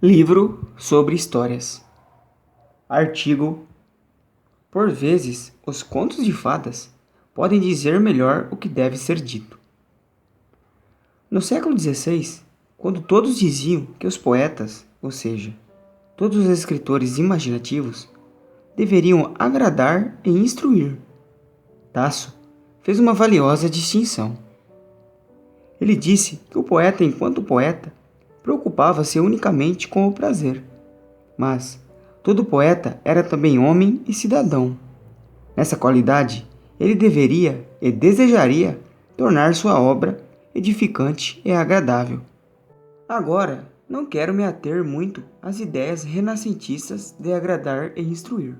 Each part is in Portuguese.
Livro sobre histórias. Artigo. Por vezes, os contos de fadas podem dizer melhor o que deve ser dito. No século XVI, quando todos diziam que os poetas, ou seja, todos os escritores imaginativos, deveriam agradar e instruir, Tasso fez uma valiosa distinção. Ele disse que o poeta, enquanto poeta, preocupava-se unicamente com o prazer, mas todo poeta era também homem e cidadão. Nessa qualidade, ele deveria e desejaria tornar sua obra edificante e agradável. Agora, não quero me ater muito às ideias renascentistas de agradar e instruir.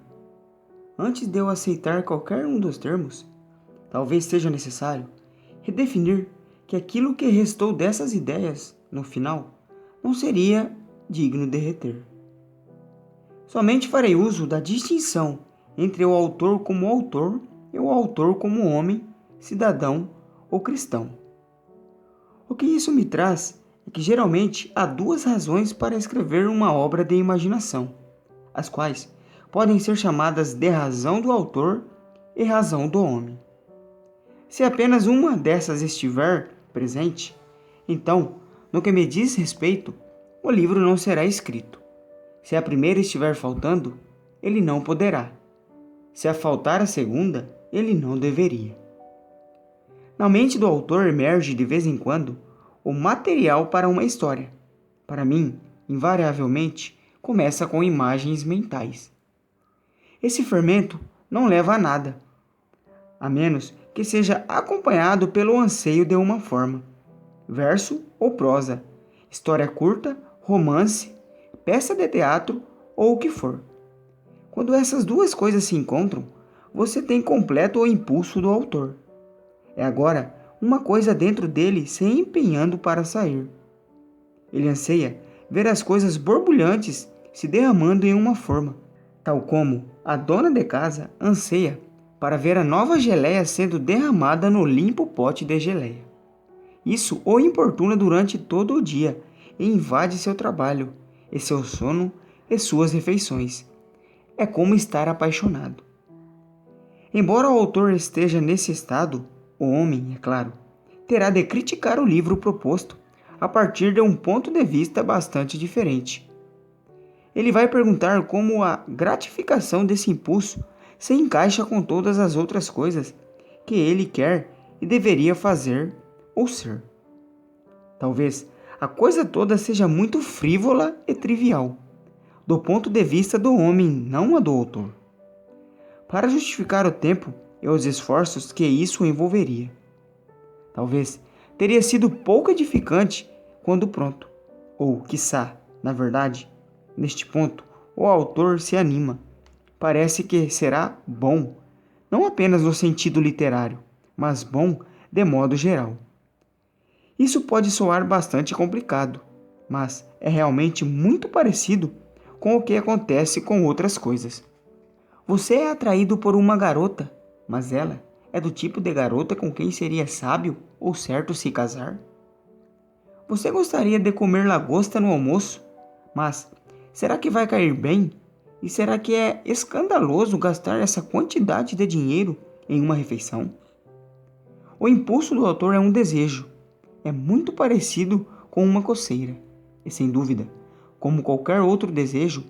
Antes de eu aceitar qualquer um dos termos, talvez seja necessário redefinir que aquilo que restou dessas ideias, no final, não seria digno de reter. Somente farei uso da distinção entre o autor como autor e o autor como homem, cidadão ou cristão. O que isso me traz é que geralmente há duas razões para escrever uma obra de imaginação, as quais podem ser chamadas de razão do autor e razão do homem. Se apenas uma dessas estiver presente, então, no que me diz respeito, o livro não será escrito. Se a primeira estiver faltando, ele não poderá. Se a faltar a segunda, ele não deveria. Na mente do autor emerge de vez em quando o material para uma história. Para mim, invariavelmente, começa com imagens mentais. Esse fermento não leva a nada, a menos que seja acompanhado pelo anseio de uma forma, verso ou prosa, história curta, romance, peça de teatro ou o que for. Quando essas duas coisas se encontram, você tem completo o impulso do autor. É agora uma coisa dentro dele se empenhando para sair. Ele anseia ver as coisas borbulhantes se derramando em uma forma, tal como a dona de casa anseia para ver a nova geleia sendo derramada no limpo pote de geleia. Isso o importuna durante todo o dia e invade seu trabalho, e seu sono e suas refeições. É como estar apaixonado. Embora o autor esteja nesse estado, o homem, é claro, terá de criticar o livro proposto a partir de um ponto de vista bastante diferente. Ele vai perguntar como a gratificação desse impulso se encaixa com todas as outras coisas que ele quer e deveria fazer ou ser. Talvez a coisa toda seja muito frívola e trivial, do ponto de vista do homem, não a do autor, para justificar o tempo e os esforços que isso envolveria. Talvez teria sido pouco edificante quando pronto, ou, quiçá, na verdade, neste ponto, o autor se anima. Parece que será bom, não apenas no sentido literário, mas bom de modo geral. Isso pode soar bastante complicado, mas é realmente muito parecido com o que acontece com outras coisas. Você é atraído por uma garota, mas ela é do tipo de garota com quem seria sábio ou certo se casar? Você gostaria de comer lagosta no almoço, mas será que vai cair bem? E será que é escandaloso gastar essa quantidade de dinheiro em uma refeição? O impulso do autor é um desejo. É muito parecido com uma coceira. E sem dúvida, como qualquer outro desejo,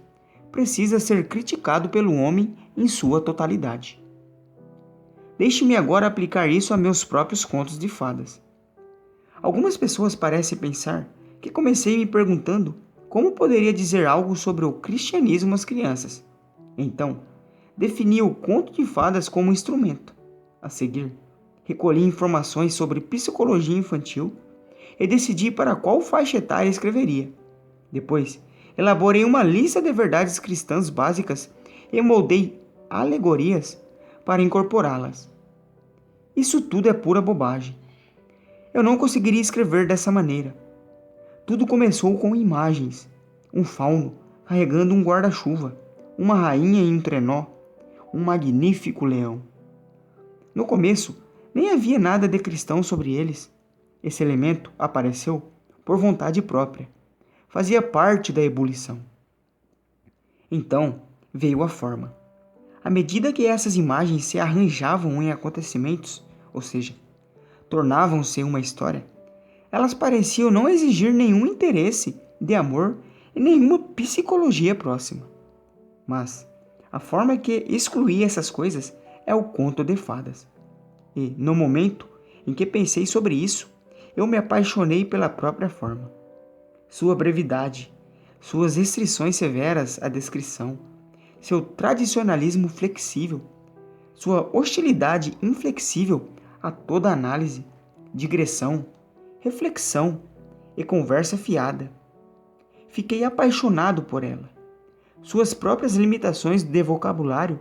precisa ser criticado pelo homem em sua totalidade. Deixe-me agora aplicar isso a meus próprios contos de fadas. Algumas pessoas parecem pensar que comecei me perguntando como poderia dizer algo sobre o cristianismo às crianças. Então, defini o conto de fadas como instrumento. A seguir, recolhi informações sobre psicologia infantil e decidi para qual faixa etária escreveria. Depois, elaborei uma lista de verdades cristãs básicas e moldei alegorias para incorporá-las. Isso tudo é pura bobagem. Eu não conseguiria escrever dessa maneira. Tudo começou com imagens. Um fauno carregando um guarda-chuva, uma rainha em um trenó, um magnífico leão. No começo, nem havia nada de cristão sobre eles. Esse elemento apareceu por vontade própria, fazia parte da ebulição. Então veio a forma. À medida que essas imagens se arranjavam em acontecimentos, ou seja, tornavam-se uma história, elas pareciam não exigir nenhum interesse de amor e nenhuma psicologia próxima. Mas a forma que excluía essas coisas é o conto de fadas. E, no momento em que pensei sobre isso, eu me apaixonei pela própria forma. Sua brevidade, suas restrições severas à descrição, seu tradicionalismo flexível, sua hostilidade inflexível a toda análise, digressão, reflexão e conversa fiada. Fiquei apaixonado por ela. Suas próprias limitações de vocabulário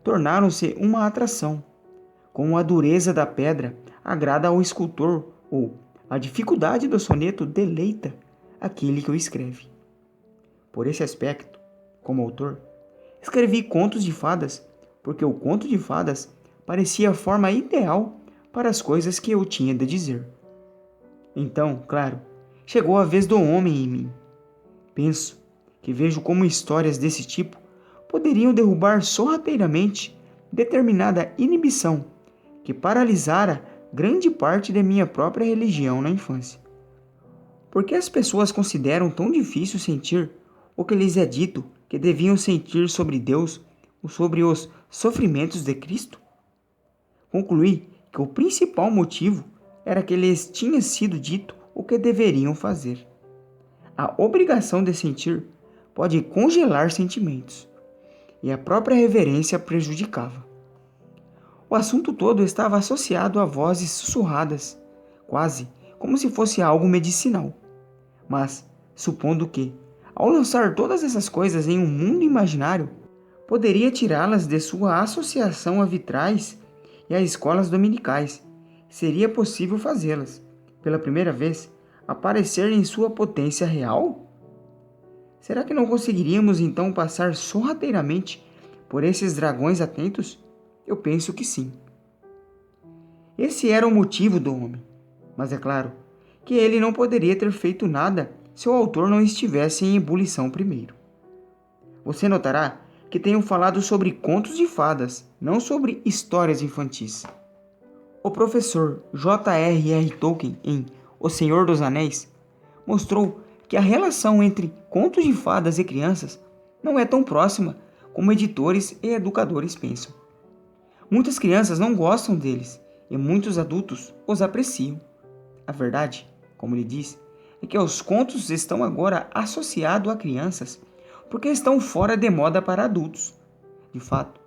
tornaram-se uma atração, como a dureza da pedra agrada ao escultor ou a dificuldade do soneto deleita aquele que o escreve. Por esse aspecto, como autor, escrevi contos de fadas porque o conto de fadas parecia a forma ideal para as coisas que eu tinha de dizer. Então, claro, chegou a vez do homem em mim. Penso que vejo como histórias desse tipo poderiam derrubar sorrateiramente determinada inibição que paralisara grande parte da minha própria religião na infância. Por que as pessoas consideram tão difícil sentir o que lhes é dito que deviam sentir sobre Deus ou sobre os sofrimentos de Cristo? Concluí que o principal motivo era que lhes tinha sido dito o que deveriam fazer. A obrigação de sentir pode congelar sentimentos, e a própria reverência prejudicava. O assunto todo estava associado a vozes sussurradas, quase como se fosse algo medicinal. Mas, supondo que, ao lançar todas essas coisas em um mundo imaginário, poderia tirá-las de sua associação a vitrais e a escolas dominicais, seria possível fazê-las, pela primeira vez, aparecer em sua potência real? Será que não conseguiríamos então passar sorrateiramente por esses dragões atentos? Eu penso que sim. Esse era o motivo do homem, mas é claro que ele não poderia ter feito nada se o autor não estivesse em ebulição primeiro. Você notará que tenho falado sobre contos de fadas, não sobre histórias infantis. O professor J.R.R. Tolkien, em O Senhor dos Anéis, mostrou que a relação entre contos de fadas e crianças não é tão próxima como editores e educadores pensam. Muitas crianças não gostam deles e muitos adultos os apreciam. A verdade, como ele diz, é que os contos estão agora associados a crianças porque estão fora de moda para adultos. De fato,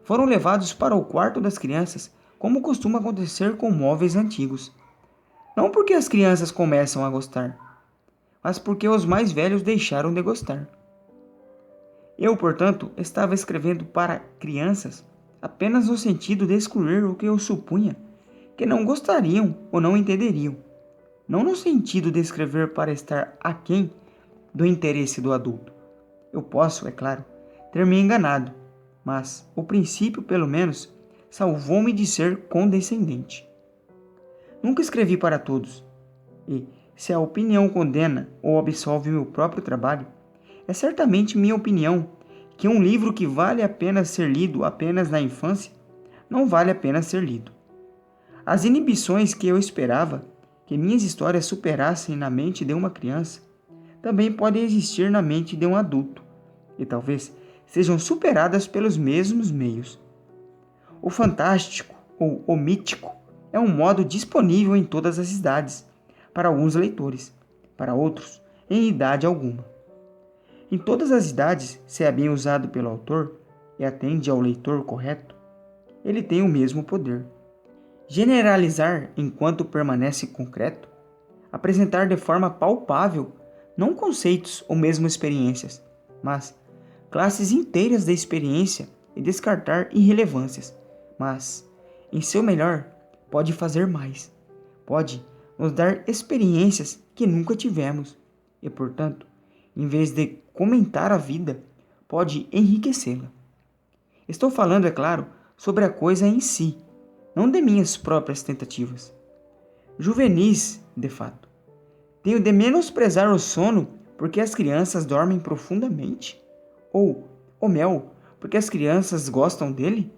foram levados para o quarto das crianças, como costuma acontecer com móveis antigos. Não porque as crianças começam a gostar, mas porque os mais velhos deixaram de gostar. Eu, portanto, estava escrevendo para crianças apenas no sentido de excluir o que eu supunha que não gostariam ou não entenderiam, não no sentido de escrever para estar aquém do interesse do adulto. Eu posso, é claro, ter me enganado, mas o princípio, pelo menos, salvou-me de ser condescendente. Nunca escrevi para todos, e, se a opinião condena ou absolve meu próprio trabalho, é certamente minha opinião que um livro que vale a pena ser lido apenas na infância não vale a pena ser lido. As inibições que eu esperava que minhas histórias superassem na mente de uma criança também podem existir na mente de um adulto, e talvez sejam superadas pelos mesmos meios. O fantástico ou o mítico é um modo disponível em todas as idades, para alguns leitores, para outros, em idade alguma. Em todas as idades, se é bem usado pelo autor e atende ao leitor correto, ele tem o mesmo poder. Generalizar enquanto permanece concreto, apresentar de forma palpável não conceitos ou mesmo experiências, mas classes inteiras de experiência e descartar irrelevâncias, mas, em seu melhor, pode fazer mais. Pode nos dar experiências que nunca tivemos e, portanto, em vez de comentar a vida, pode enriquecê-la. Estou falando, é claro, sobre a coisa em si, não de minhas próprias tentativas. Juvenis, de fato. Tenho de menosprezar o sono porque as crianças dormem profundamente? Ou o mel, porque as crianças gostam dele?